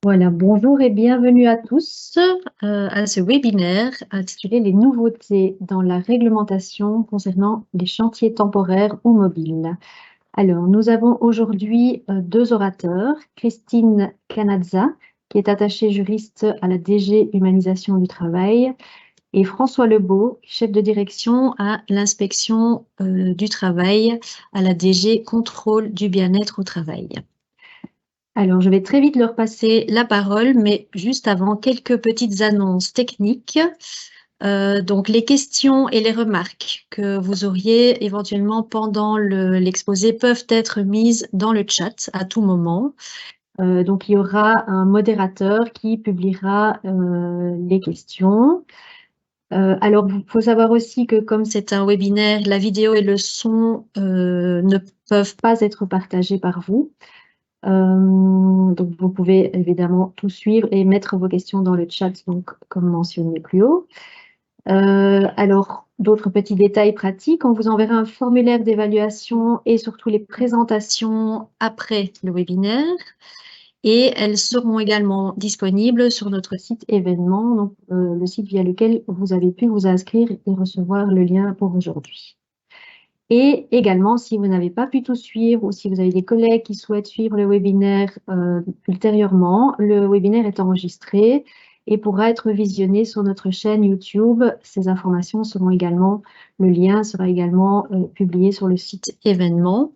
Voilà, bonjour et bienvenue à tous à ce webinaire intitulé Les nouveautés dans la réglementation concernant les chantiers temporaires ou mobiles. Alors, nous avons aujourd'hui deux orateurs, Christine Canazza, qui est attachée juriste à la DG Humanisation du Travail, et François Lebeau, chef de direction à l'inspection du travail à la DG Contrôle du bien-être au travail. Alors, je vais très vite leur passer la parole, mais juste avant, quelques petites annonces techniques. Donc, les questions et les remarques que vous auriez éventuellement pendant l'exposé peuvent être mises dans le chat à tout moment. Donc, il y aura un modérateur qui publiera les questions. Alors, il faut savoir aussi que comme c'est un webinaire, la vidéo et le son ne peuvent pas être partagés par vous. Donc, vous pouvez évidemment tout suivre et mettre vos questions dans le chat, donc, comme mentionné plus haut. Alors, d'autres petits détails pratiques, on vous enverra un formulaire d'évaluation et surtout les présentations après le webinaire. Et elles seront également disponibles sur notre site événement, donc, le site via lequel vous avez pu vous inscrire et recevoir le lien pour aujourd'hui. Et également, si vous n'avez pas pu tout suivre ou si vous avez des collègues qui souhaitent suivre le webinaire ultérieurement, le webinaire est enregistré et pourra être visionné sur notre chaîne YouTube. Ces informations seront également, le lien sera également publié sur le site événement.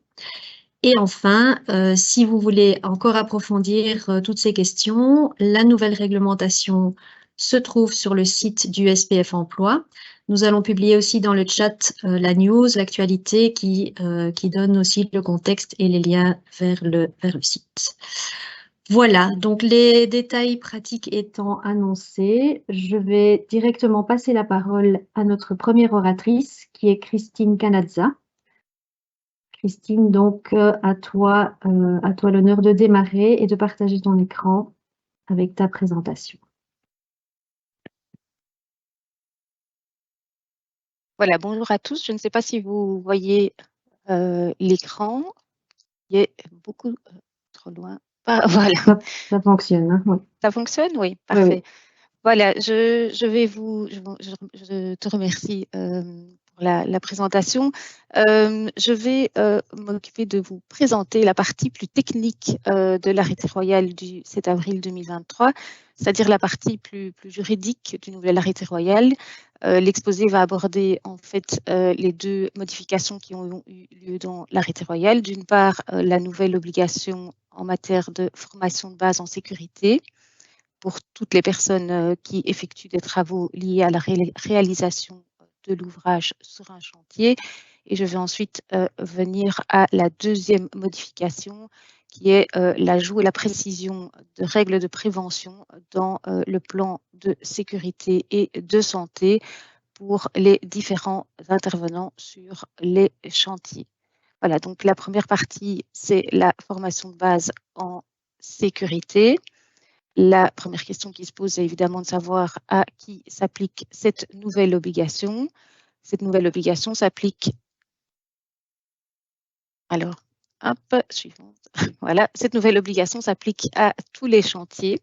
Et enfin, si vous voulez encore approfondir toutes ces questions, la nouvelle réglementation se trouve sur le site du SPF Emploi. Nous allons publier aussi dans le chat la news, l'actualité qui donne aussi le contexte et les liens vers le site. Voilà, donc les détails pratiques étant annoncés, je vais directement passer la parole à notre première oratrice qui est Christine Canazza. Christine, donc à toi l'honneur de démarrer et de partager ton écran avec ta présentation. Voilà, bonjour à tous. Je ne sais pas si vous voyez l'écran. Il y a beaucoup trop loin. Voilà. Ça fonctionne, hein? Oui. Ça fonctionne? Oui, Oui, parfait. oui. Voilà, je te remercie pour la présentation. Je vais m'occuper de vous présenter la partie plus technique de l'arrêté royal du 7 avril 2023, c'est-à-dire la partie plus juridique du nouvel arrêté royal. L'exposé va aborder en fait les deux modifications qui ont eu lieu dans l'arrêté royal. D'une part, la nouvelle obligation en matière de formation de base en sécurité pour toutes les personnes qui effectuent des travaux liés à la réalisation de l'ouvrage sur un chantier. Et je vais ensuite venir à la deuxième modification qui est l'ajout et la précision de règles de prévention dans le plan de sécurité et de santé pour les différents intervenants sur les chantiers. Voilà, donc la première partie, c'est la formation de base en sécurité. La première question qui se pose est évidemment de savoir à qui s'applique cette nouvelle obligation. Cette nouvelle obligation s'applique. Alors, hop, suivante. Voilà, cette nouvelle obligation s'applique à tous les chantiers,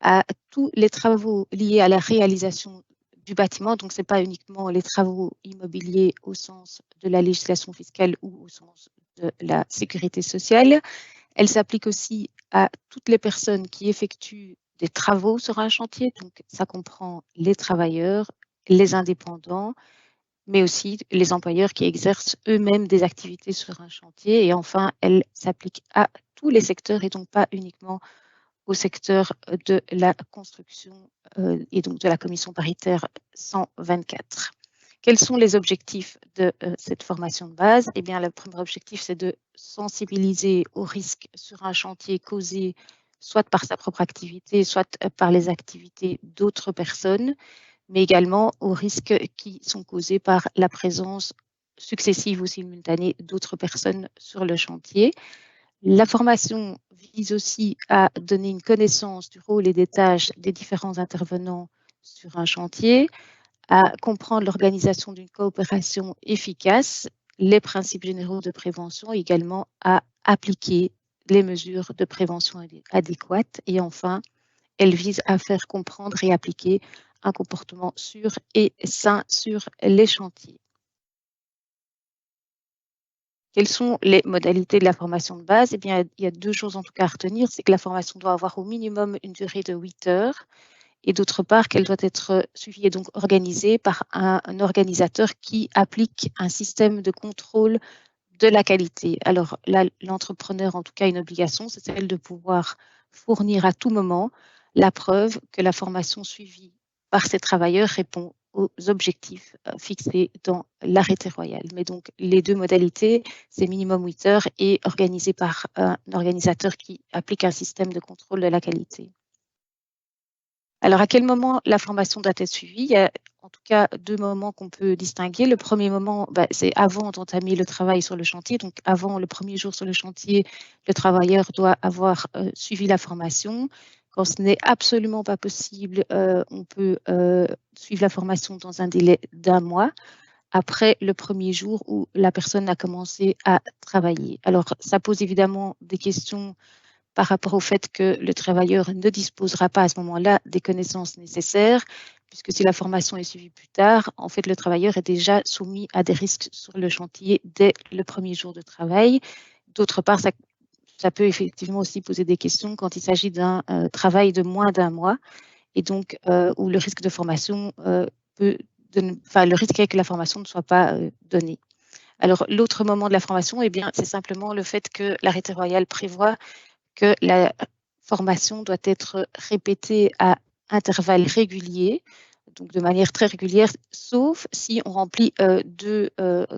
à tous les travaux liés à la réalisation du bâtiment. Donc, ce n'est pas uniquement les travaux immobiliers au sens de la législation fiscale ou au sens de la sécurité sociale. Elle s'applique aussi à toutes les personnes qui effectuent des travaux sur un chantier. Donc, ça comprend les travailleurs, les indépendants, mais aussi les employeurs qui exercent eux-mêmes des activités sur un chantier. Et enfin, elle s'applique à tous les secteurs et donc pas uniquement au secteur de la construction et donc de la commission paritaire 124. Quels sont les objectifs de cette formation de base? Eh bien, le premier objectif, c'est de sensibiliser aux risques sur un chantier causé soit par sa propre activité, soit par les activités d'autres personnes, mais également aux risques qui sont causés par la présence successive ou simultanée d'autres personnes sur le chantier. La formation vise aussi à donner une connaissance du rôle et des tâches des différents intervenants sur un chantier, à comprendre l'organisation d'une coopération efficace, les principes généraux de prévention, également à appliquer les mesures de prévention adéquates. Et enfin, elle vise à faire comprendre et appliquer un comportement sûr et sain sur les chantiers. Quelles sont les modalités de la formation de base? Eh bien, il y a 2 choses en tout cas à retenir. C'est que la formation doit avoir au minimum une durée de 8 heures et d'autre part qu'elle doit être suivie et donc organisée par un organisateur qui applique un système de contrôle de la qualité. Alors là, l'entrepreneur, en tout cas, a une obligation, c'est celle de pouvoir fournir à tout moment la preuve que la formation suivie par ces travailleurs répond aux objectifs fixés dans l'arrêté royal. Mais donc, les 2 modalités, c'est minimum 8 heures et organisé par un organisateur qui applique un système de contrôle de la qualité. Alors, à quel moment la formation doit être suivie? Il y a en tout cas 2 moments qu'on peut distinguer. Le premier moment, c'est avant d'entamer le travail sur le chantier. Donc, avant le premier jour sur le chantier, le travailleur doit avoir suivi la formation. Quand ce n'est absolument pas possible, on peut suivre la formation dans un délai d'1 mois après le premier jour où la personne a commencé à travailler. Alors, ça pose évidemment des questions par rapport au fait que le travailleur ne disposera pas à ce moment-là des connaissances nécessaires, puisque si la formation est suivie plus tard, en fait, le travailleur est déjà soumis à des risques sur le chantier dès le premier jour de travail. D'autre part, ça peut effectivement aussi poser des questions quand il s'agit d'un travail de moins d'1 mois et donc où le risque de formation le risque est que la formation ne soit pas donnée. Alors, l'autre moment de la formation, eh bien, c'est simplement le fait que l'arrêté royal prévoit que la formation doit être répétée à intervalles réguliers, donc de manière très régulière, sauf si on remplit 2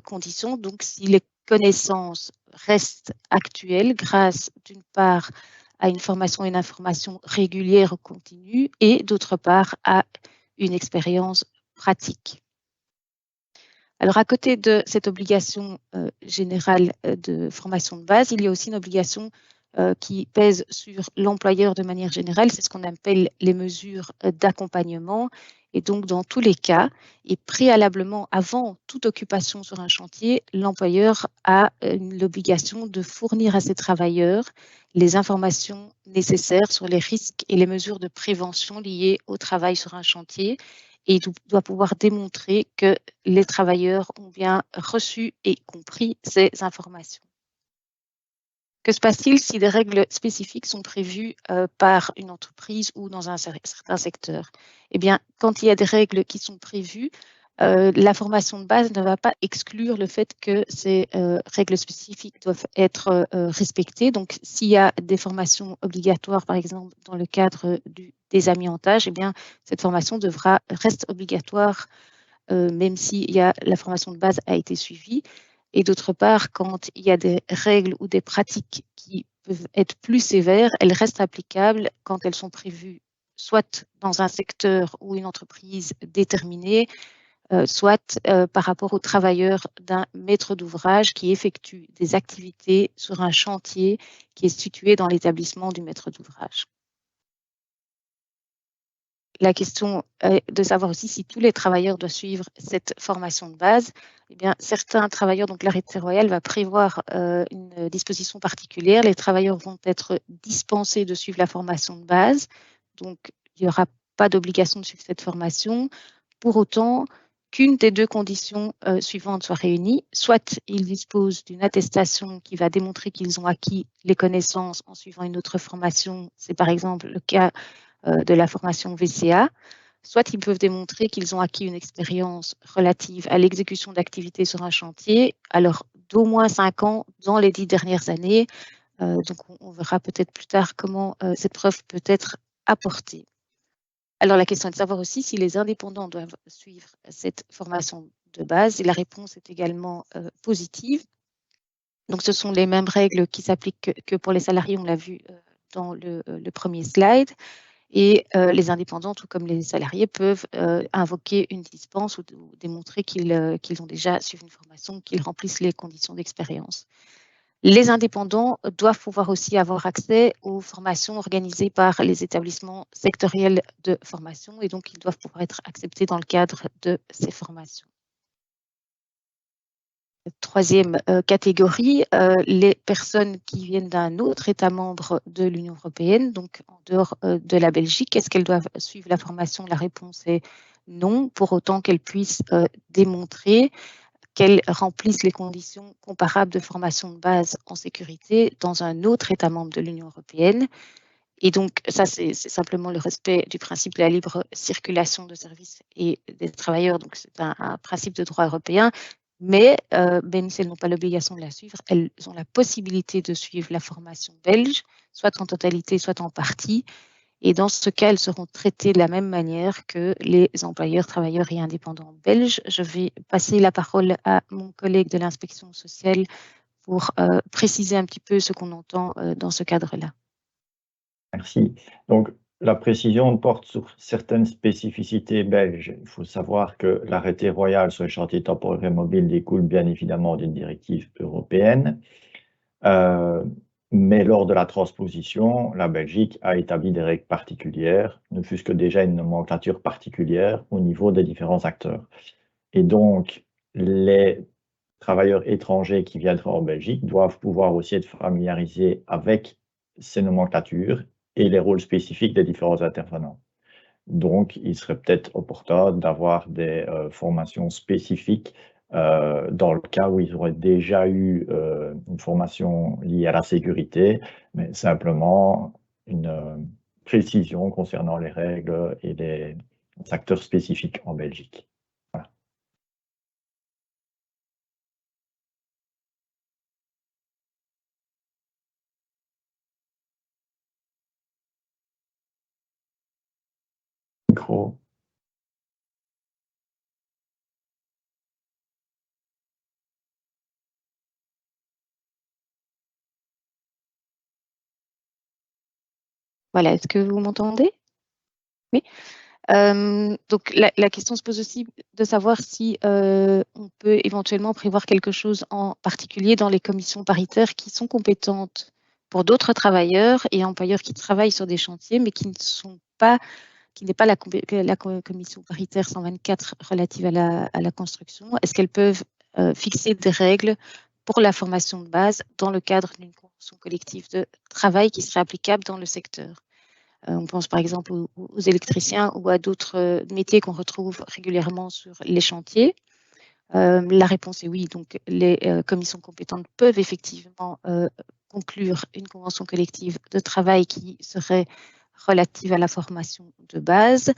conditions. Donc, si les connaissances restent actuelles grâce, d'une part, à une formation et une information régulière continue et d'autre part, à une expérience pratique. Alors, à côté de cette obligation générale de formation de base, il y a aussi une obligation qui pèse sur l'employeur de manière générale, c'est ce qu'on appelle les mesures d'accompagnement. Et donc, dans tous les cas, et préalablement avant toute occupation sur un chantier, l'employeur a l'obligation de fournir à ses travailleurs les informations nécessaires sur les risques et les mesures de prévention liées au travail sur un chantier. Et il doit pouvoir démontrer que les travailleurs ont bien reçu et compris ces informations. Que se passe-t-il si des règles spécifiques sont prévues par une entreprise ou dans un certain secteur? Eh bien, quand il y a des règles qui sont prévues, la formation de base ne va pas exclure le fait que ces règles spécifiques doivent être respectées. Donc, s'il y a des formations obligatoires, par exemple, dans le cadre du désamiantage, eh bien, cette formation reste obligatoire, même si la formation de base a été suivie. Et d'autre part, quand il y a des règles ou des pratiques qui peuvent être plus sévères, elles restent applicables quand elles sont prévues soit dans un secteur ou une entreprise déterminée, soit par rapport aux travailleurs d'un maître d'ouvrage qui effectue des activités sur un chantier qui est situé dans l'établissement du maître d'ouvrage. La question est de savoir aussi si tous les travailleurs doivent suivre cette formation de base. Eh bien, certains travailleurs, donc l'arrêté royal va prévoir une disposition particulière. Les travailleurs vont être dispensés de suivre la formation de base. Donc, il n'y aura pas d'obligation de suivre cette formation. Pour autant, qu'une des 2 conditions suivantes soit réunie, soit ils disposent d'une attestation qui va démontrer qu'ils ont acquis les connaissances en suivant une autre formation. C'est par exemple le cas de la formation VCA, soit ils peuvent démontrer qu'ils ont acquis une expérience relative à l'exécution d'activités sur un chantier, alors d'au moins 5 ans dans les 10 dernières années. Donc, on verra peut-être plus tard comment cette preuve peut être apportée. Alors, la question est de savoir aussi si les indépendants doivent suivre cette formation de base, et la réponse est également positive. Donc, ce sont les mêmes règles qui s'appliquent que pour les salariés, on l'a vu dans le premier slide. Et les indépendants, tout comme les salariés, peuvent invoquer une dispense ou démontrer qu'ils ont déjà suivi une formation, qu'ils remplissent les conditions d'expérience. Les indépendants doivent pouvoir aussi avoir accès aux formations organisées par les établissements sectoriels de formation et donc ils doivent pouvoir être acceptés dans le cadre de ces formations. Troisième catégorie, les personnes qui viennent d'un autre État membre de l'Union européenne, donc en dehors de la Belgique. Est-ce qu'elles doivent suivre la formation? La réponse est non, pour autant qu'elles puissent démontrer qu'elles remplissent les conditions comparables de formation de base en sécurité dans un autre État membre de l'Union européenne. Et donc, ça, c'est simplement le respect du principe de la libre circulation de services et des travailleurs. Donc, c'est un principe de droit européen. Mais même si elles n'ont pas l'obligation de la suivre, elles ont la possibilité de suivre la formation belge, soit en totalité, soit en partie. Et dans ce cas, elles seront traitées de la même manière que les employeurs, travailleurs et indépendants belges. Je vais passer la parole à mon collègue de l'inspection sociale pour préciser un petit peu ce qu'on entend dans ce cadre-là. Merci. Donc, la précision porte sur certaines spécificités belges. Il faut savoir que l'arrêté royal sur les chantiers temporaires et mobiles découle bien évidemment d'une directive européenne. Mais lors de la transposition, la Belgique a établi des règles particulières, ne fût-ce que déjà une nomenclature particulière au niveau des différents acteurs. Et donc, les travailleurs étrangers qui viendraient en Belgique doivent pouvoir aussi être familiarisés avec ces nomenclatures et les rôles spécifiques des différents intervenants. Donc, il serait peut-être opportun d'avoir des formations spécifiques dans le cas où ils auraient déjà eu une formation liée à la sécurité, mais simplement une précision concernant les règles et les acteurs spécifiques en Belgique. Voilà. Micro. Voilà, est-ce que vous m'entendez? Oui. Donc, la question se pose aussi de savoir si on peut éventuellement prévoir quelque chose en particulier dans les commissions paritaires qui sont compétentes pour d'autres travailleurs et employeurs qui travaillent sur des chantiers, mais qui n'est pas la commission paritaire 124 relative à la construction. Est-ce qu'elles peuvent fixer des règles pour la formation de base dans le cadre d'une convention collective de travail qui serait applicable dans le secteur? On pense par exemple aux électriciens ou à d'autres métiers qu'on retrouve régulièrement sur les chantiers. La réponse est oui. Donc, les commissions compétentes peuvent effectivement conclure une convention collective de travail qui serait relative à la formation de base.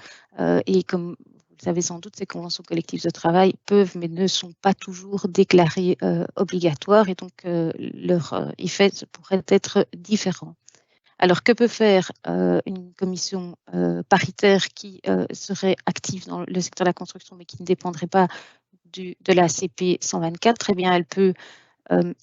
Et comme vous le savez sans doute, ces conventions collectives de travail peuvent, mais ne sont pas toujours déclarées obligatoires. Et donc, leur effet pourrait être différent. Alors, que peut faire une commission paritaire qui serait active dans le secteur de la construction, mais qui ne dépendrait pas de la CP 124? Eh bien, elle peut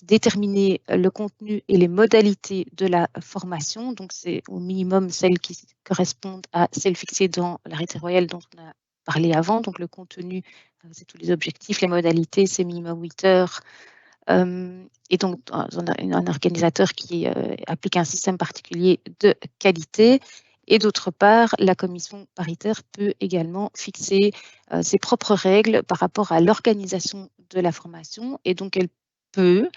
déterminer le contenu et les modalités de la formation. Donc, c'est au minimum celles qui correspondent à celles fixées dans l'arrêté royal dont on a parlé avant. Donc, le contenu, c'est tous les objectifs, les modalités, c'est minimum 8 heures. Et donc, un organisateur qui applique un système particulier de qualité. Et d'autre part, la commission paritaire peut également fixer ses propres règles par rapport à l'organisation de la formation. Et donc, elle peut,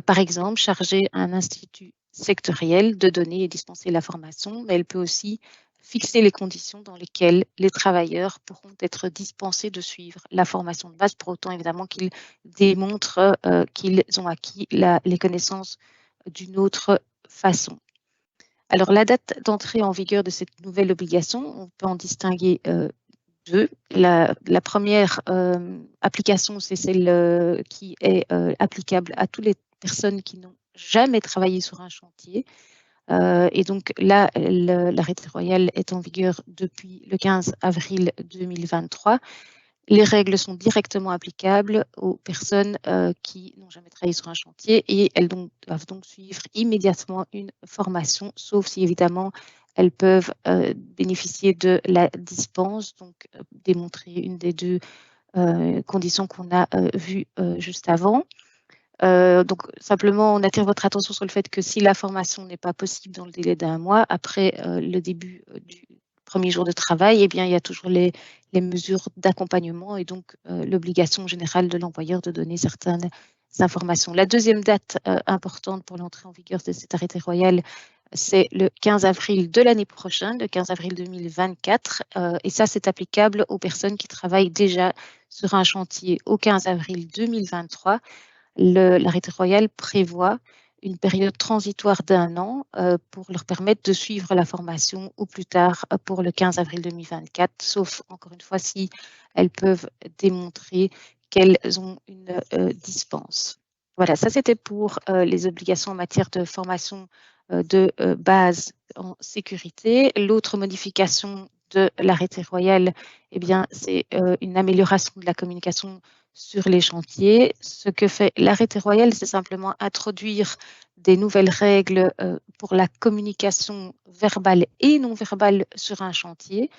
par exemple, charger un institut sectoriel de donner et dispenser la formation, mais elle peut aussi fixer les conditions dans lesquelles les travailleurs pourront être dispensés de suivre la formation de base, pour autant évidemment qu'ils démontrent qu'ils ont acquis les connaissances d'une autre façon. Alors, la date d'entrée en vigueur de cette nouvelle obligation, on peut en distinguer deux. La première application, c'est celle qui est applicable à toutes les personnes qui n'ont jamais travaillé sur un chantier. Et donc là, l'arrêté royal est en vigueur depuis le 15 avril 2023. Les règles sont directement applicables aux personnes qui n'ont jamais travaillé sur un chantier et elles doivent donc suivre immédiatement une formation, sauf si évidemment elles peuvent bénéficier de la dispense, donc démontrer une des deux conditions qu'on a vues juste avant. Donc, simplement, on attire votre attention sur le fait que si la formation n'est pas possible dans le délai d'1 mois, après le début du premier jour de travail, eh bien, il y a toujours les mesures d'accompagnement et donc l'obligation générale de l'employeur de donner certaines informations. La deuxième date importante pour l'entrée en vigueur de cet arrêté royal, c'est le 15 avril de l'année prochaine, le 15 avril 2024. Et ça, c'est applicable aux personnes qui travaillent déjà sur un chantier au 15 avril 2023. L'arrêté royal prévoit une période transitoire d'1 an pour leur permettre de suivre la formation au plus tard pour le 15 avril 2024, sauf, encore une fois, si elles peuvent démontrer qu'elles ont une dispense. Voilà, ça c'était pour les obligations en matière de formation de base en sécurité. L'autre modification de l'arrêté royal, eh bien, c'est une amélioration de la communication sur les chantiers. Ce que fait l'arrêté royal, c'est simplement introduire des nouvelles règles pour la communication verbale et non verbale sur un chantier.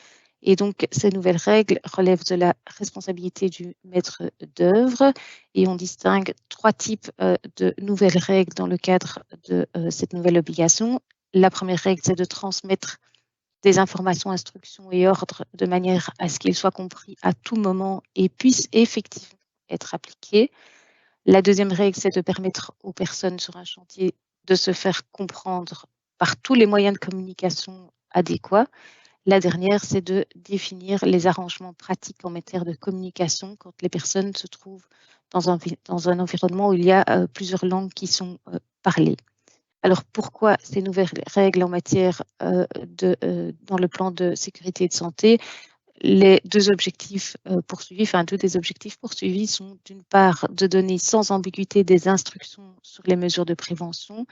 Et donc, ces nouvelles règles relèvent de la responsabilité du maître d'œuvre et on distingue 3 types de nouvelles règles dans le cadre de cette nouvelle obligation. La première règle, c'est de transmettre des informations, instructions et ordres de manière à ce qu'ils soient compris à tout moment et puissent effectivement être appliqués. La deuxième règle, c'est de permettre aux personnes sur un chantier de se faire comprendre par tous les moyens de communication adéquats. La dernière, c'est de définir les arrangements pratiques en matière de communication quand les personnes se trouvent dans un environnement où il y a plusieurs langues qui sont parlées. Alors, pourquoi ces nouvelles règles en matière dans le plan de sécurité et de santé? Les deux objectifs poursuivis, deux des objectifs poursuivis sont d'une part de donner sans ambiguïté des instructions sur les mesures de prévention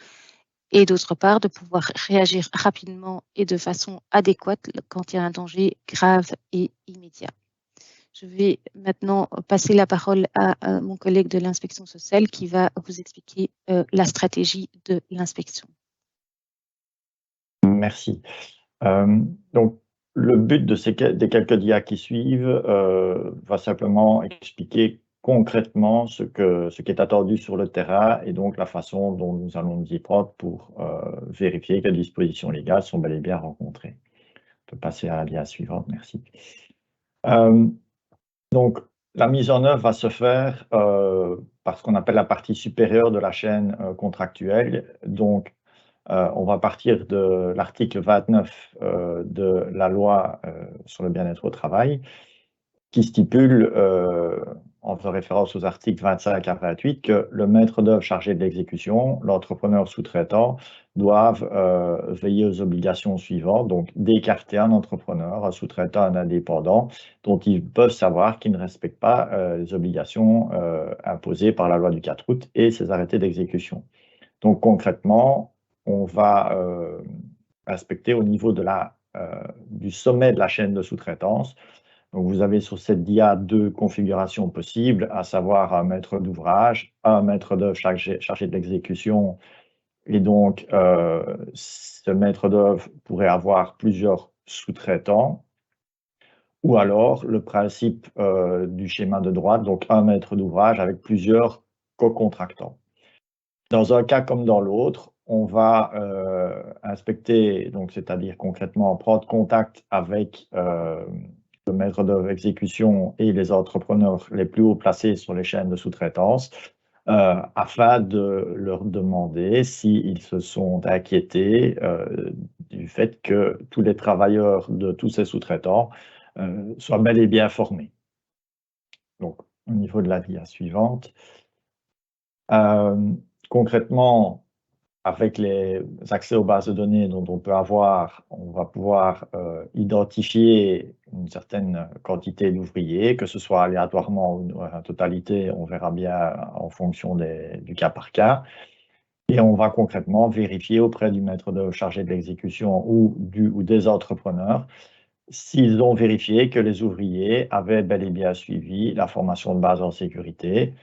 et d'autre part de pouvoir réagir rapidement et de façon adéquate quand il y a un danger grave et immédiat. Je vais maintenant passer la parole à mon collègue de l'inspection sociale qui va vous expliquer la stratégie de l'inspection. Merci. Donc, le but des quelques dias qui suivent va simplement expliquer concrètement ce qui est attendu sur le terrain et donc la façon dont nous allons nous y prendre pour vérifier que les dispositions légales sont bel et bien rencontrées. On peut passer à la dia suivante, merci. Donc, la mise en œuvre va se faire par ce qu'on appelle la partie supérieure de la chaîne contractuelle. Donc, on va partir de l'article 29 de la loi sur le bien-être au travail, qui stipule, en faisant référence aux articles 25 à 28, que le maître d'œuvre chargé de l'exécution, l'entrepreneur sous-traitant, doivent veiller aux obligations suivantes, donc d'écarter un entrepreneur, un sous-traitant, un indépendant, dont ils peuvent savoir qu'il ne respecte pas les obligations imposées par la loi du 4 août et ses arrêtés d'exécution. Donc concrètement, on va inspecter au niveau du sommet de la chaîne de sous-traitance. Donc vous avez sur cette dia 2 configurations possibles, à savoir un maître d'ouvrage, un maître d'œuvre chargé de l'exécution. Et donc, ce maître d'œuvre pourrait avoir plusieurs sous-traitants. Ou alors, le principe du schéma de droite, donc un maître d'ouvrage avec plusieurs co-contractants. Dans un cas comme dans l'autre, on va inspecter, donc c'est-à-dire concrètement prendre contact avec le maître d'œuvre exécution et les entrepreneurs les plus haut placés sur les chaînes de sous-traitance, afin de leur demander s'ils se sont inquiétés du fait que tous les travailleurs de tous ces sous-traitants soient bel et bien formés. Donc, au niveau de la dia suivante, concrètement, avec les accès aux bases de données dont on peut avoir, on va pouvoir identifier une certaine quantité d'ouvriers, que ce soit aléatoirement ou en totalité, on verra bien en fonction du cas par cas. Et on va concrètement vérifier auprès du maître d'œuvre chargé de l'exécution ou des entrepreneurs s'ils ont vérifié que les ouvriers avaient bel et bien suivi la formation de base en sécurité,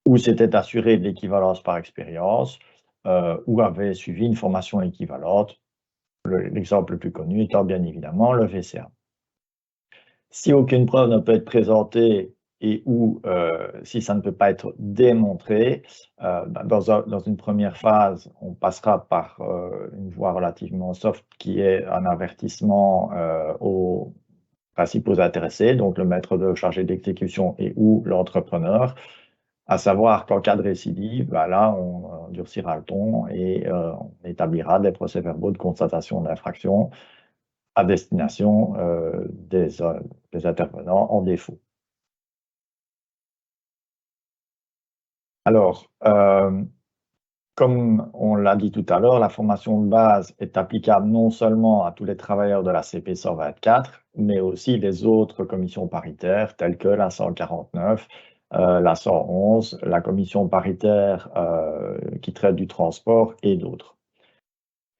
ou s'étaient assurés de l'équivalence par expérience, ou avaient suivi une formation équivalente, l'exemple le plus connu étant bien évidemment le VCA. Si aucune preuve ne peut être présentée et ou si ça ne peut pas être démontré, dans une première phase, on passera par une voie relativement soft qui est un avertissement aux principaux intéressés, donc le maître d'œuvre chargé d'exécution et ou l'entrepreneur, À savoir qu'en cas de récidive, là, on durcira le ton et on établira des procès-verbaux de constatation d'infraction à destination des intervenants en défaut. Alors, comme on l'a dit tout à l'heure, la formation de base est applicable non seulement à tous les travailleurs de la CP 124, mais aussi les autres commissions paritaires telles que la 149, la 111, la commission paritaire qui traite du transport et d'autres.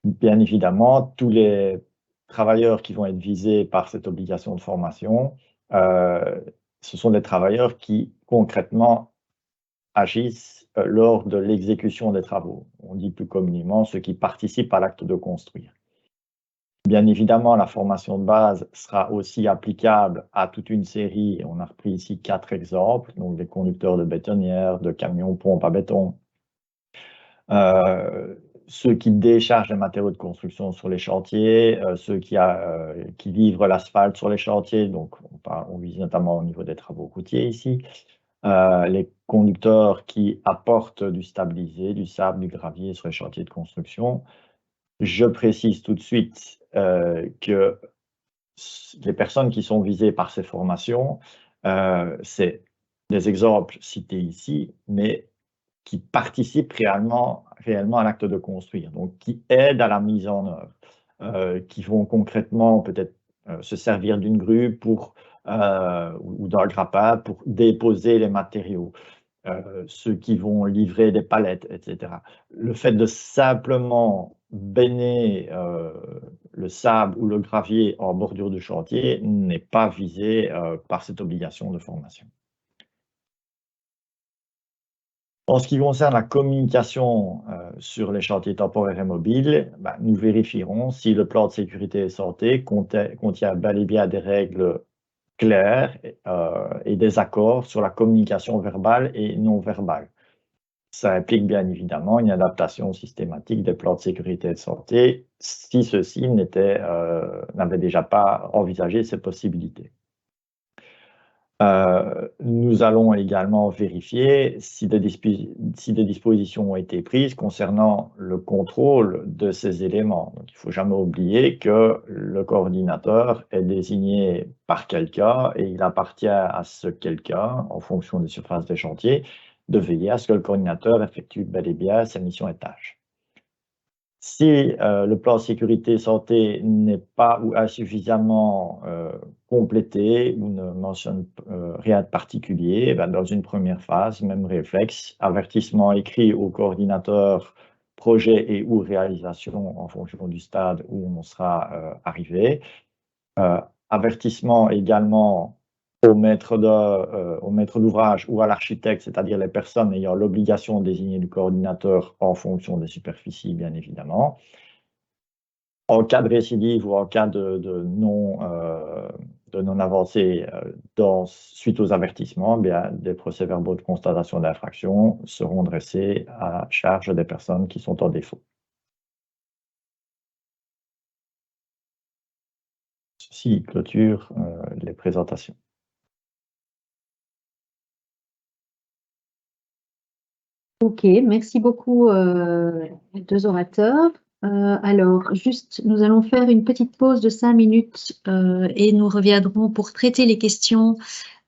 Bien évidemment, tous les travailleurs qui vont être visés par cette obligation de formation, ce sont des travailleurs qui concrètement agissent lors de l'exécution des travaux. On dit plus communément ceux qui participent à l'acte de construire. Bien évidemment, la formation de base sera aussi applicable à toute une série, on a repris ici 4 exemples, donc des conducteurs de bétonnières, de camions pompes à béton, ceux qui déchargent les matériaux de construction sur les chantiers, ceux qui livrent l'asphalte sur les chantiers, donc on vise notamment au niveau des travaux routiers ici, les conducteurs qui apportent du stabilisé, du sable, du gravier sur les chantiers de construction. Je précise tout de suite que les personnes qui sont visées par ces formations, c'est des exemples cités ici, mais qui participent réellement à l'acte de construire, donc qui aident à la mise en œuvre, qui vont concrètement peut-être se servir d'une grue pour, ou d'un grappin pour déposer les matériaux, ceux qui vont livrer des palettes, etc. Le fait de simplement béner le sable ou le gravier en bordure du chantier n'est pas visé par cette obligation de formation. En ce qui concerne la communication sur les chantiers temporaires et mobiles, nous vérifierons si le plan de sécurité et santé contient bel et bien des règles claires et des accords sur la communication verbale et non verbale. Ça implique bien évidemment une adaptation systématique des plans de sécurité et de santé si ceux-ci n'avaient déjà pas envisagé ces possibilités. Nous allons également vérifier si des dispositions ont été prises concernant le contrôle de ces éléments. Donc, il ne faut jamais oublier que le coordinateur est désigné par quelqu'un et il appartient à ce quelqu'un, en fonction des surfaces des chantiers, de veiller à ce que le coordinateur effectue bel et bien ses missions et tâches. Si le plan sécurité santé n'est pas ou insuffisamment complété ou ne mentionne rien de particulier, dans une première phase, même réflexe, avertissement écrit au coordinateur projet et ou réalisation en fonction du stade où on sera arrivé. Avertissement également au maître d'ouvrage ou à l'architecte, c'est-à-dire les personnes ayant l'obligation de désigner le coordinateur en fonction des superficies, bien évidemment. En cas de récidive ou en cas de non-avancée suite aux avertissements, des procès-verbaux de constatation d'infraction seront dressés à charge des personnes qui sont en défaut. Ceci clôture les présentations. Ok, merci beaucoup les deux orateurs. Alors, juste, nous allons faire une petite pause de 5 minutes et nous reviendrons pour traiter les questions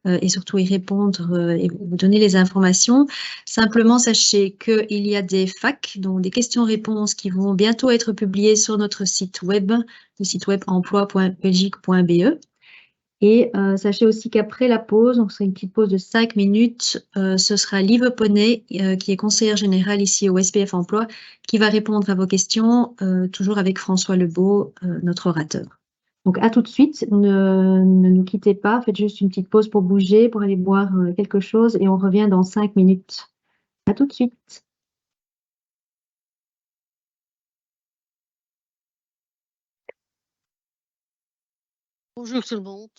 et surtout y répondre et vous donner les informations. Simplement, sachez qu'il y a des FAQ, donc des questions-réponses qui vont bientôt être publiées sur notre site web, le site web emploi.belgique.be. Et sachez aussi qu'après la pause, donc c'est une petite pause de 5 minutes, ce sera Liv Poney, qui est conseillère générale ici au SPF Emploi, qui va répondre à vos questions, toujours avec François Lebeau, notre orateur. Donc à tout de suite, ne nous quittez pas, faites juste une petite pause pour bouger, pour aller boire quelque chose et on revient dans 5 minutes. À tout de suite. Bonjour tout le monde.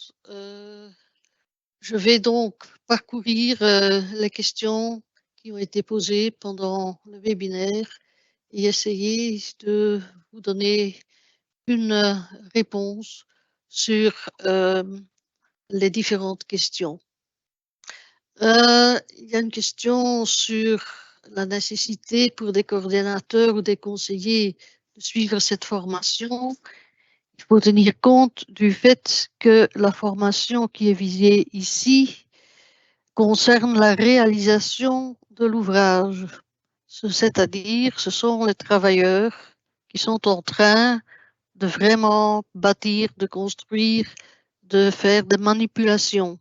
Je vais donc parcourir les questions qui ont été posées pendant le webinaire et essayer de vous donner une réponse sur les différentes questions. Il y a une question sur la nécessité pour des coordinateurs ou des conseillers de suivre cette formation. Il faut tenir compte du fait que la formation qui est visée ici concerne la réalisation de l'ouvrage. C'est-à-dire, ce sont les travailleurs qui sont en train de vraiment bâtir, de construire, de faire des manipulations.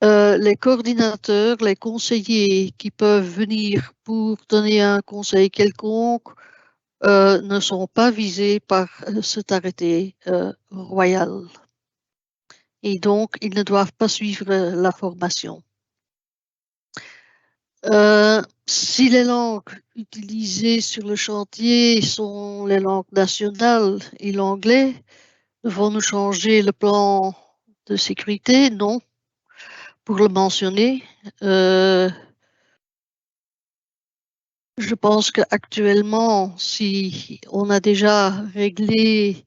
Les coordinateurs, les conseillers qui peuvent venir pour donner un conseil quelconque ne sont pas visés par cet arrêté royal. Et donc, ils ne doivent pas suivre la formation. Si les langues utilisées sur le chantier sont les langues nationales et l'anglais, devons-nous changer le plan de sécurité? Non. Pour le mentionner, je pense qu'actuellement, si on a déjà réglé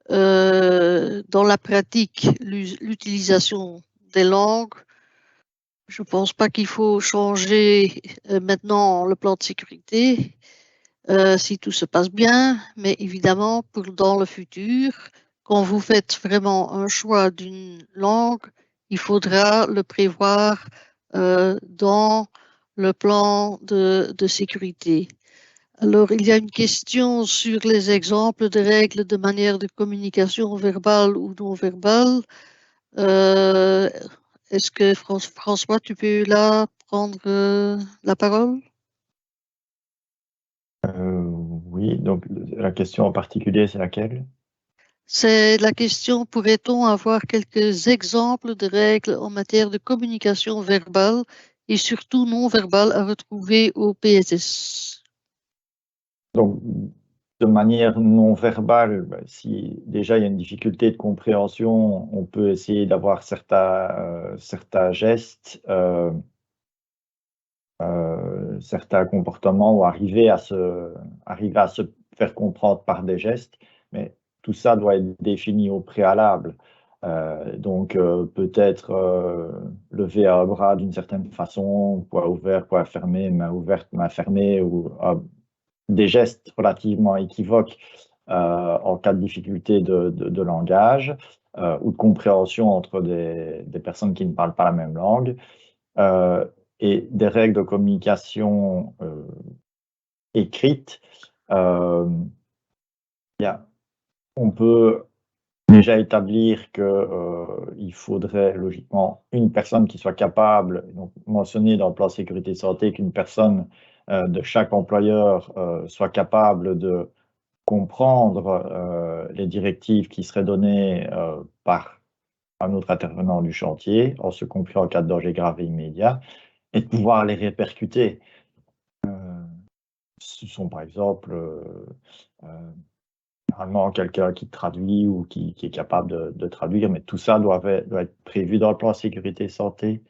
dans la pratique l'utilisation des langues, je ne pense pas qu'il faut changer maintenant le plan de sécurité si tout se passe bien, mais évidemment, dans le futur, quand vous faites vraiment un choix d'une langue, il faudra le prévoir dans le plan de sécurité. Alors, il y a une question sur les exemples de règles de manière de communication verbale ou non verbale. Est-ce que François, tu peux là prendre la parole? Oui, donc la question en particulier, c'est laquelle? C'est la question, pourrait-on avoir quelques exemples de règles en matière de communication verbale et surtout non verbale à retrouver au PSS? Donc, de manière non verbale, si déjà il y a une difficulté de compréhension, on peut essayer d'avoir certains gestes, certains comportements ou arriver à se faire comprendre par des gestes, mais tout ça doit être défini au préalable. Donc, peut-être lever un bras d'une certaine façon, poing ouvert, poing fermé, main ouverte, main fermée, ou des gestes relativement équivoques en cas de difficulté de langage ou de compréhension entre des personnes qui ne parlent pas la même langue. Et des règles de communication écrites. On peut déjà établir qu'il faudrait logiquement une personne qui soit capable, donc mentionner dans le plan sécurité santé qu'une personne de chaque employeur soit capable de comprendre les directives qui seraient données par un autre intervenant du chantier, en ce compris en cas de danger grave et immédiat, et de pouvoir les répercuter. Ce sont par exemple normalement quelqu'un qui traduit ou qui est capable de traduire, mais tout ça doit être prévu dans le plan sécurité santé,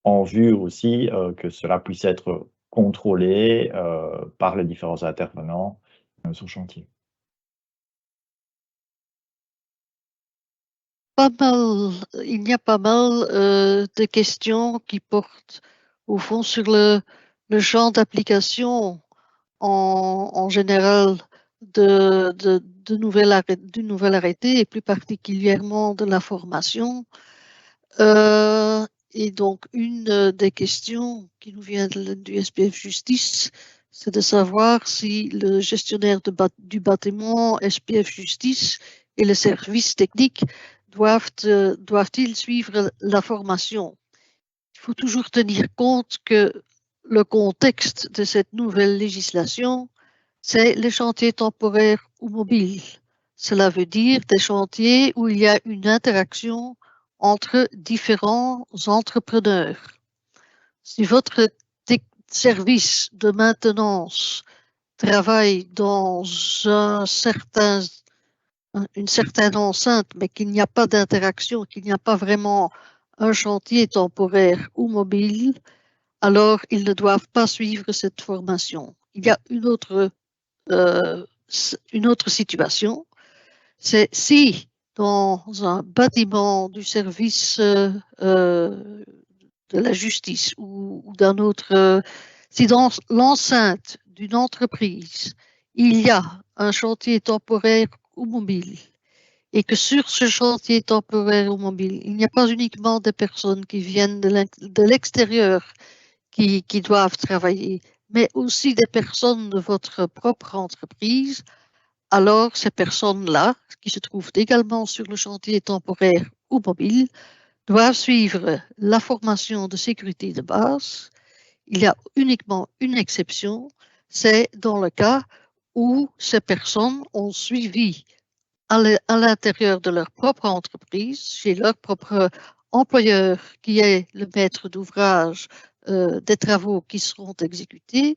en vue aussi que cela puisse être contrôlé par les différents intervenants sur le chantier. Il y a pas mal de questions qui portent au fond sur le champ d'application en général du nouvel arrêté et plus particulièrement de la formation. Et donc, une des questions qui nous vient du SPF Justice, c'est de savoir si le gestionnaire du bâtiment SPF Justice et le service technique doivent-ils suivre la formation? Il faut toujours tenir compte que le contexte de cette nouvelle législation, c'est les chantiers temporaires ou mobiles. Cela veut dire des chantiers où il y a une interaction entre différents entrepreneurs. Si votre service de maintenance travaille dans une certaine enceinte, mais qu'il n'y a pas d'interaction, qu'il n'y a pas vraiment un chantier temporaire ou mobile, alors ils ne doivent pas suivre cette formation. Il y a une autre situation, c'est si dans un bâtiment du service de la justice ou d'un autre, si dans l'enceinte d'une entreprise, il y a un chantier temporaire ou mobile, et que sur ce chantier temporaire ou mobile, il n'y a pas uniquement des personnes qui viennent de l'extérieur qui doivent travailler, mais aussi des personnes de votre propre entreprise, alors ces personnes-là, qui se trouvent également sur le chantier temporaire ou mobile, doivent suivre la formation de sécurité de base. Il y a uniquement une exception, c'est dans le cas où ces personnes ont suivi à l'intérieur de leur propre entreprise, chez leur propre employeur qui est le maître d'ouvrage des travaux qui seront exécutés,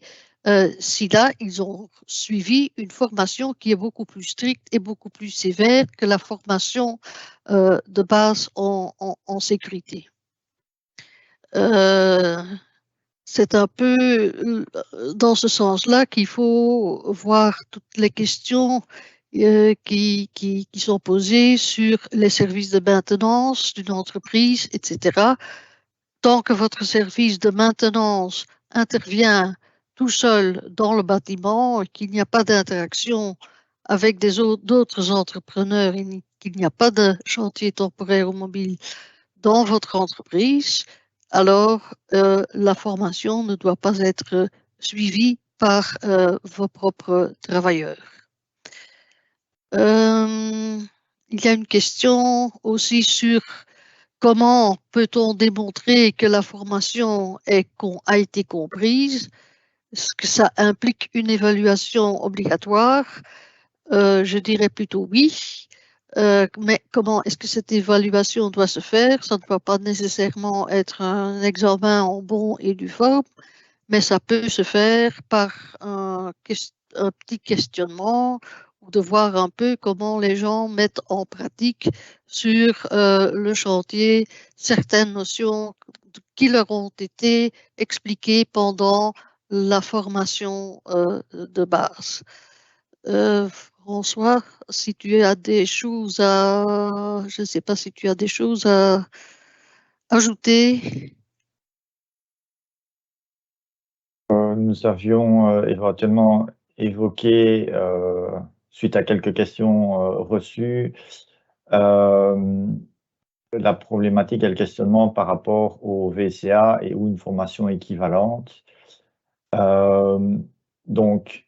si là, ils ont suivi une formation qui est beaucoup plus stricte et beaucoup plus sévère que la formation de base en sécurité. C'est un peu dans ce sens-là qu'il faut voir toutes les questions qui sont posées sur les services de maintenance d'une entreprise, etc. Tant que votre service de maintenance intervient tout seul dans le bâtiment et qu'il n'y a pas d'interaction avec d'autres entrepreneurs et qu'il n'y a pas de chantier temporaire ou mobile dans votre entreprise, alors la formation ne doit pas être suivie par vos propres travailleurs. Il y a une question aussi sur comment peut-on démontrer que la formation a été comprise. Est-ce que ça implique une évaluation obligatoire? Je dirais plutôt oui. Mais comment est-ce que cette évaluation doit se faire? Ça ne doit pas nécessairement être un examen en bon et due forme, mais ça peut se faire par un petit questionnement ou de voir un peu comment les gens mettent en pratique sur le chantier certaines notions qui leur ont été expliquées pendant la formation de base. François, si tu as des choses je ne sais pas si tu as des choses à ajouter. Nous avions éventuellement évoqué, suite à quelques questions reçues, la problématique et le questionnement par rapport au VCA et ou une formation équivalente. Donc,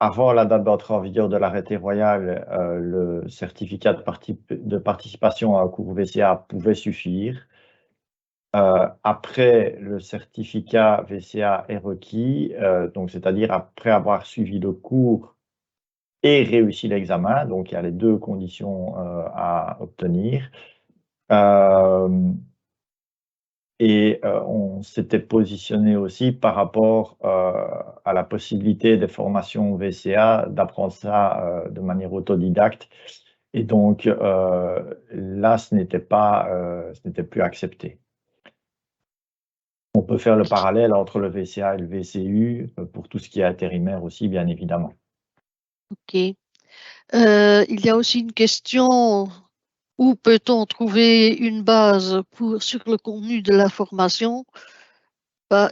avant la date d'entrée en vigueur de l'arrêté royal, le certificat de participation à un cours VCA pouvait suffire. Après, le certificat VCA est requis, donc c'est-à-dire après avoir suivi le cours et réussi l'examen, donc il y a les deux conditions à obtenir. On s'était positionné aussi par rapport à la possibilité des formations VCA d'apprendre ça de manière autodidacte. Et donc là, ce n'était plus accepté. On peut faire le parallèle entre le VCA et le VCU pour tout ce qui est intérimaire aussi, bien évidemment. Ok. Il y a aussi une question. Où peut-on trouver une base sur le contenu de la formation?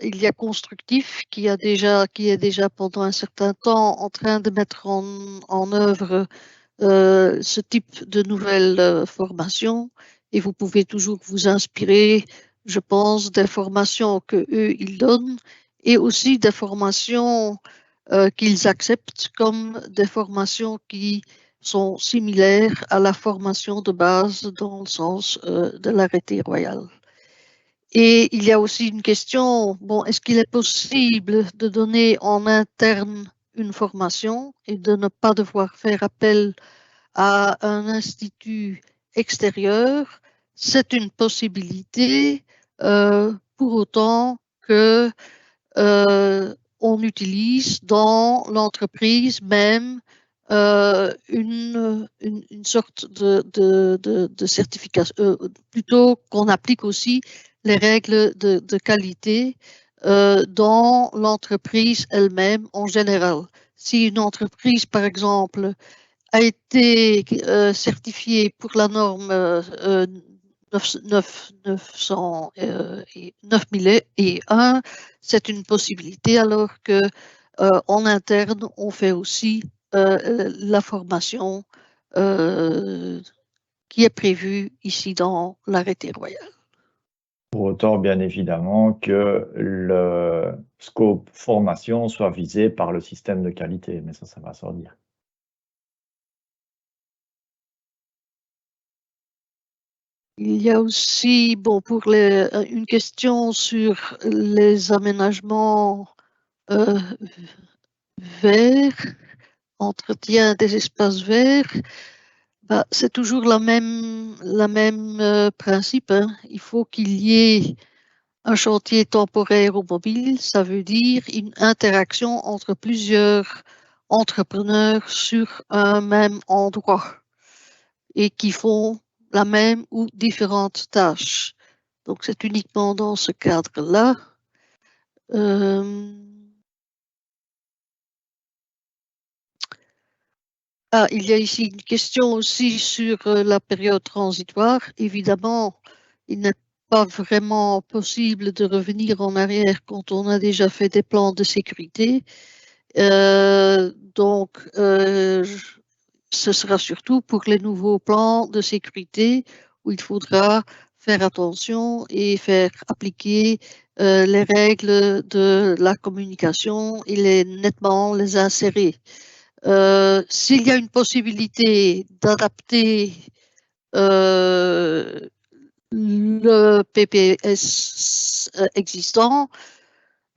Il y a Constructif qui est déjà pendant un certain temps en train de mettre en œuvre ce type de nouvelles formations et vous pouvez toujours vous inspirer, je pense, des formations que eux ils donnent et aussi des formations qu'ils acceptent comme des formations qui sont similaires à la formation de base dans le sens de l'arrêté royal. Et il y a aussi une question, bon, est-ce qu'il est possible de donner en interne une formation et de ne pas devoir faire appel à un institut extérieur? C'est une possibilité pour autant que on utilise dans l'entreprise même une sorte de certification, plutôt qu'on applique aussi les règles de qualité dans l'entreprise elle-même en général. Si une entreprise, par exemple, a été certifiée pour la norme 9001, c'est une possibilité alors que en interne, on fait aussi la formation qui est prévue ici dans l'arrêté royal. Pour autant, bien évidemment, que le scope formation soit visé par le système de qualité, mais ça va sans dire. Il y a aussi, bon, pour une question sur les aménagements verts, entretien des espaces verts. Bah, c'est toujours la même principe, hein. Il faut qu'il y ait un chantier temporaire ou mobile, ça veut dire une interaction entre plusieurs entrepreneurs sur un même endroit et qui font la même ou différentes tâches. Donc, c'est uniquement dans ce cadre-là. Il y a ici une question aussi sur la période transitoire. Évidemment, il n'est pas vraiment possible de revenir en arrière quand on a déjà fait des plans de sécurité. Donc, ce sera surtout pour les nouveaux plans de sécurité où il faudra faire attention et faire appliquer les règles de la communication et nettement les insérer. S'il y a une possibilité d'adapter le PPS existant,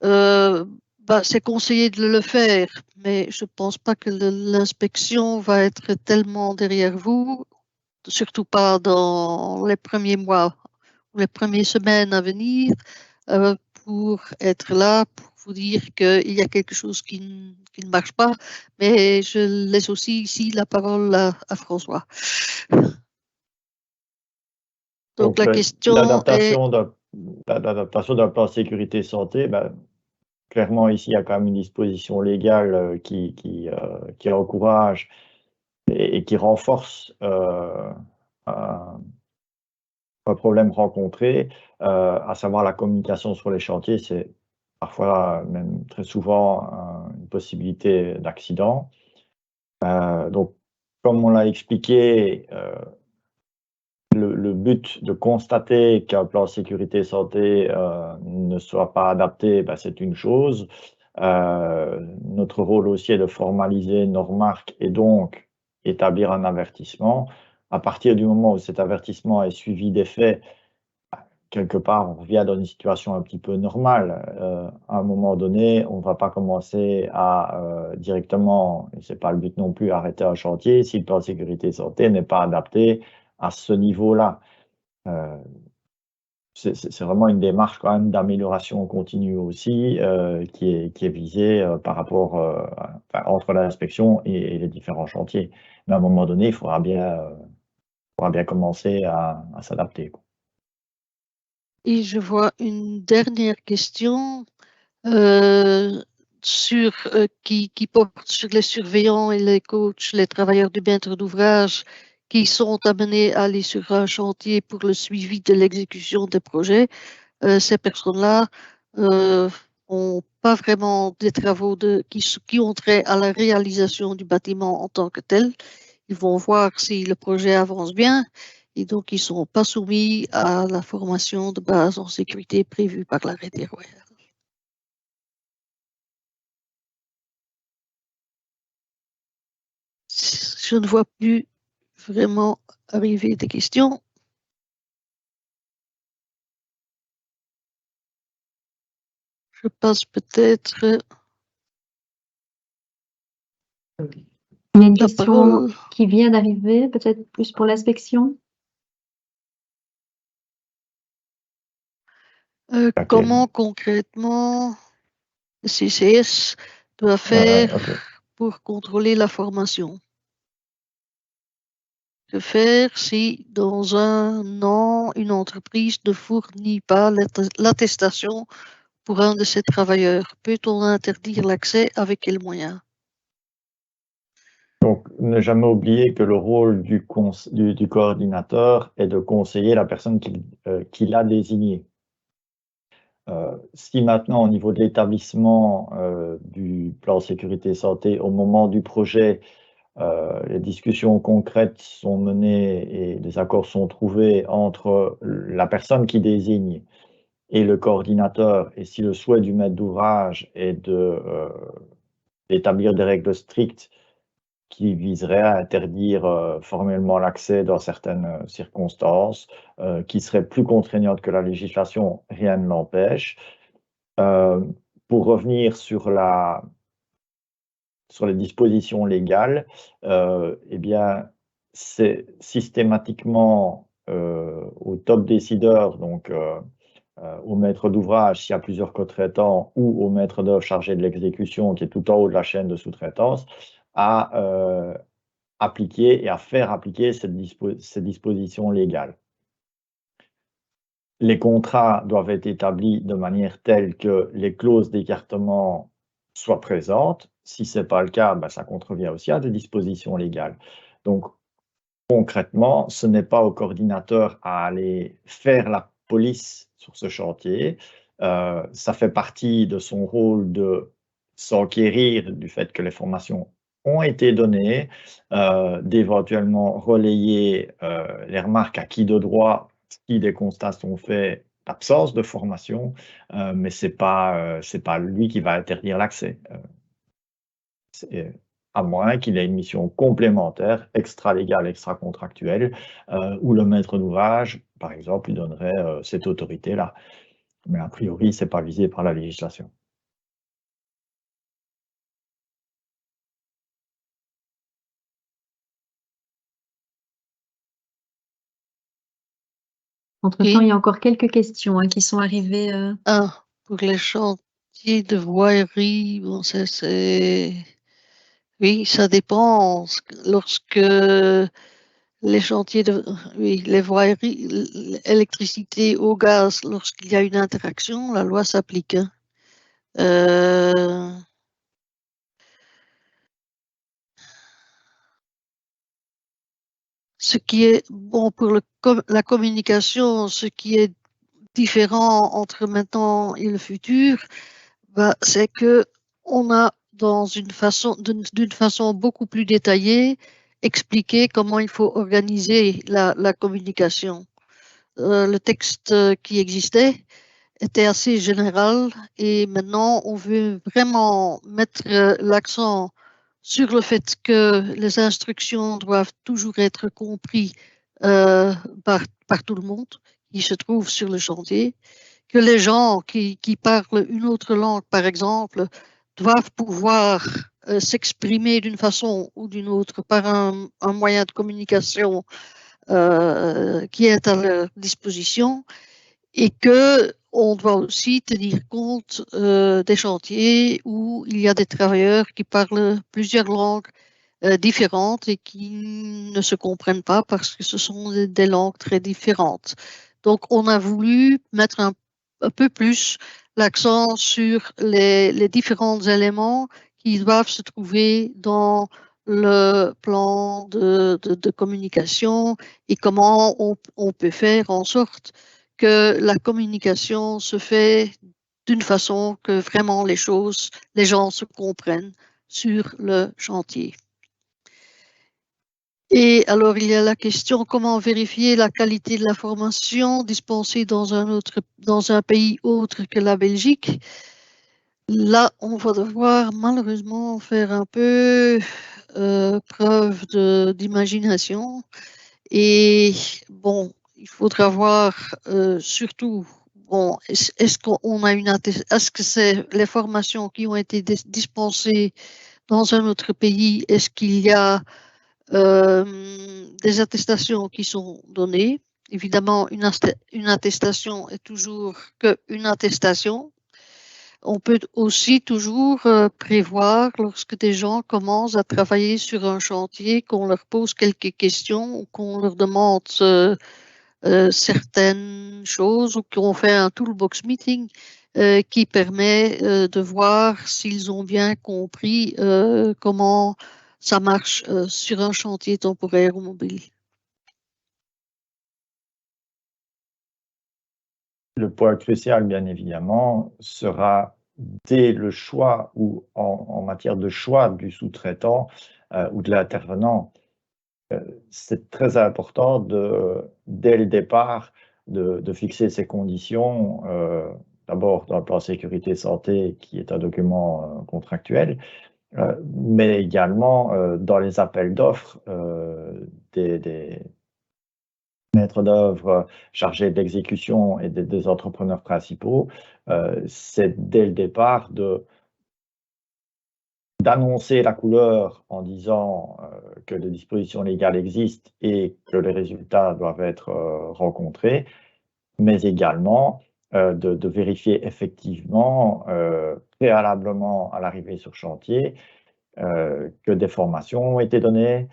c'est conseillé de le faire, mais je ne pense pas que l'inspection va être tellement derrière vous, surtout pas dans les premiers mois ou les premières semaines à venir, pour être là, pour vous dire qu'il y a quelque chose qui ne marche pas, mais je laisse aussi ici la parole à François. Donc la question est... L'adaptation d'un plan sécurité santé, clairement ici, il y a quand même une disposition légale qui encourage et qui renforce un problème rencontré, à savoir la communication sur les chantiers. C'est parfois, même très souvent, une possibilité d'accident. Donc, comme on l'a expliqué, le but de constater qu'un plan sécurité santé ne soit pas adapté, c'est une chose. Notre rôle aussi est de formaliser nos remarques et donc établir un avertissement. À partir du moment où cet avertissement est suivi des faits, quelque part, on revient dans une situation un petit peu normale. À un moment donné, on ne va pas commencer à directement, et ce n'est pas le but non plus, arrêter un chantier si le plan de sécurité santé n'est pas adapté à ce niveau-là. C'est vraiment une démarche quand même d'amélioration continue aussi qui est visée par rapport entre l'inspection et les différents chantiers. Mais à un moment donné, il faudra bien commencer à s'adapter. Et je vois une dernière question qui porte sur les surveillants et les coachs, les travailleurs du maître d'ouvrage qui sont amenés à aller sur un chantier pour le suivi de l'exécution des projets. Ces personnes-là n'ont pas vraiment des travaux qui ont trait à la réalisation du bâtiment en tant que tel. Ils vont voir si le projet avance bien et donc ils ne sont pas soumis à la formation de base en sécurité prévue par l'arrêté royal. Je ne vois plus vraiment arriver des questions. Je passe peut-être Il y a une la question parole. qui vient d'arriver, peut-être plus pour l'inspection. Comment concrètement le CCS doit faire pour contrôler la formation? Que faire si dans un an, une entreprise ne fournit pas l'attestation pour un de ses travailleurs? Peut-on interdire l'accès avec quels moyens? Donc, ne jamais oublier que le rôle du coordinateur est de conseiller la personne qu'il a désignée. Si maintenant, au niveau de l'établissement du plan sécurité santé, au moment du projet, les discussions concrètes sont menées et des accords sont trouvés entre la personne qui désigne et le coordinateur, et si le souhait du maître d'ouvrage est d'établir des règles strictes qui viseraient à interdire formellement l'accès dans certaines circonstances, qui seraient plus contraignantes que la législation, rien ne l'empêche. Pour revenir sur les dispositions légales, eh bien, c'est systématiquement au top décideur, donc au maître d'ouvrage s'il y a plusieurs co-traitants ou au maître d'œuvre chargé de l'exécution qui est tout en haut de la chaîne de sous-traitance, à appliquer et à faire appliquer ces dispositions légales. Les contrats doivent être établis de manière telle que les clauses d'écartement soient présentes. Si ce n'est pas le cas, ben, ça contrevient aussi à des dispositions légales. Donc, concrètement, ce n'est pas au coordinateur à aller faire la police sur ce chantier. Ça fait partie de son rôle de s'enquérir du fait que les formations ont été données, d'éventuellement relayer les remarques à qui de droit si des constats sont faits d'absence de formation, mais ce n'est pas lui qui va interdire l'accès. À moins qu'il ait une mission complémentaire, extra-légale, extra-contractuelle, où le maître d'ouvrage, par exemple, lui donnerait cette autorité-là. Mais a priori, ce n'est pas visé par la législation. Entre-temps, il y a encore quelques questions qui sont arrivées. Pour les chantiers de voirie, bon, oui, ça dépend. Lorsque les chantiers les voiries, l'électricité au gaz, lorsqu'il y a une interaction, la loi s'applique. Hein. Ce qui est bon pour la communication, ce qui est différent entre maintenant et le futur, bah, c'est que on a d'une façon beaucoup plus détaillée expliqué comment il faut organiser la communication. Le texte qui existait était assez général et maintenant on veut vraiment mettre l'accent sur le fait que les instructions doivent toujours être comprises par tout le monde qui se trouve sur le chantier, que les gens qui parlent une autre langue, par exemple, doivent pouvoir s'exprimer d'une façon ou d'une autre par un moyen de communication qui est à leur disposition et que on doit aussi tenir compte des chantiers où il y a des travailleurs qui parlent plusieurs langues différentes et qui ne se comprennent pas parce que ce sont des langues très différentes. Donc, on a voulu mettre un peu plus l'accent sur les différents éléments qui doivent se trouver dans le plan de communication et comment on peut faire en sorte que la communication se fait d'une façon que vraiment les gens se comprennent sur le chantier. Et alors, il y a la question comment vérifier la qualité de la formation dispensée dans un pays autre que la Belgique. Là, on va devoir malheureusement faire un peu preuve d'imagination. Et bon, il faudra voir surtout, bon, est-ce que les formations qui ont été dispensées dans un autre pays, est-ce qu'il y a des attestations qui sont données. Évidemment, une attestation est toujours qu'une attestation. On peut aussi toujours prévoir, lorsque des gens commencent à travailler sur un chantier, qu'on leur pose quelques questions ou qu'on leur demande certaines choses ou qu'on fait un toolbox meeting qui permet de voir s'ils ont bien compris comment ça marche sur un chantier temporaire ou mobile. Le point crucial, bien évidemment, sera dès le choix ou en matière de choix du sous-traitant ou de l'intervenant. C'est très important dès le départ de fixer ces conditions, d'abord dans le plan sécurité santé qui est un document contractuel, mais également dans les appels d'offres des maîtres d'œuvre chargés de l'exécution et des entrepreneurs principaux. C'est dès le départ d'annoncer la couleur en disant que les dispositions légales existent et que les résultats doivent être rencontrés, mais également de vérifier effectivement, préalablement à l'arrivée sur chantier, que des formations ont été données.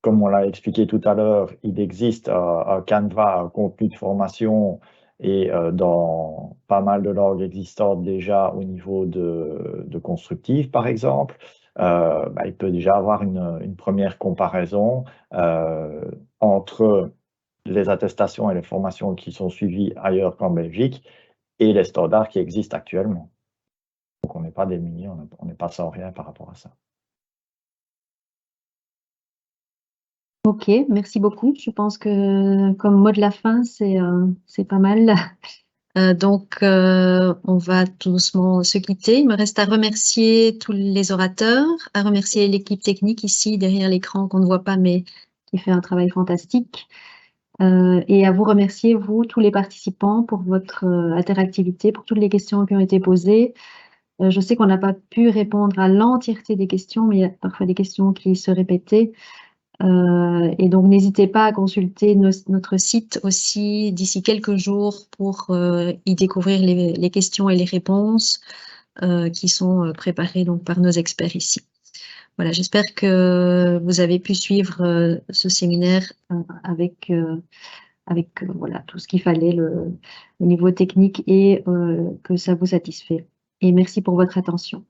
Comme on l'a expliqué tout à l'heure, il existe un canevas, un contenu de formation et dans pas mal de langues existantes déjà au niveau de constructif, par exemple. Il peut déjà avoir une première comparaison entre les attestations et les formations qui sont suivies ailleurs qu'en Belgique et les standards qui existent actuellement. Donc on n'est pas démunis, on n'est pas sans rien par rapport à ça. Ok, merci beaucoup. Je pense que comme mot de la fin, c'est pas mal. Donc, on va tout doucement se quitter. Il me reste à remercier tous les orateurs, à remercier l'équipe technique ici derrière l'écran qu'on ne voit pas, mais qui fait un travail fantastique. Et à vous remercier, vous, tous les participants, pour votre interactivité, pour toutes les questions qui ont été posées. Je sais qu'on n'a pas pu répondre à l'entièreté des questions, mais il y a parfois des questions qui se répétaient. Et donc, n'hésitez pas à consulter notre site aussi d'ici quelques jours pour y découvrir les questions et les réponses qui sont préparées donc, par nos experts ici. Voilà, j'espère que vous avez pu suivre ce séminaire avec voilà, tout ce qu'il fallait, le niveau technique et que ça vous satisfait. Et merci pour votre attention.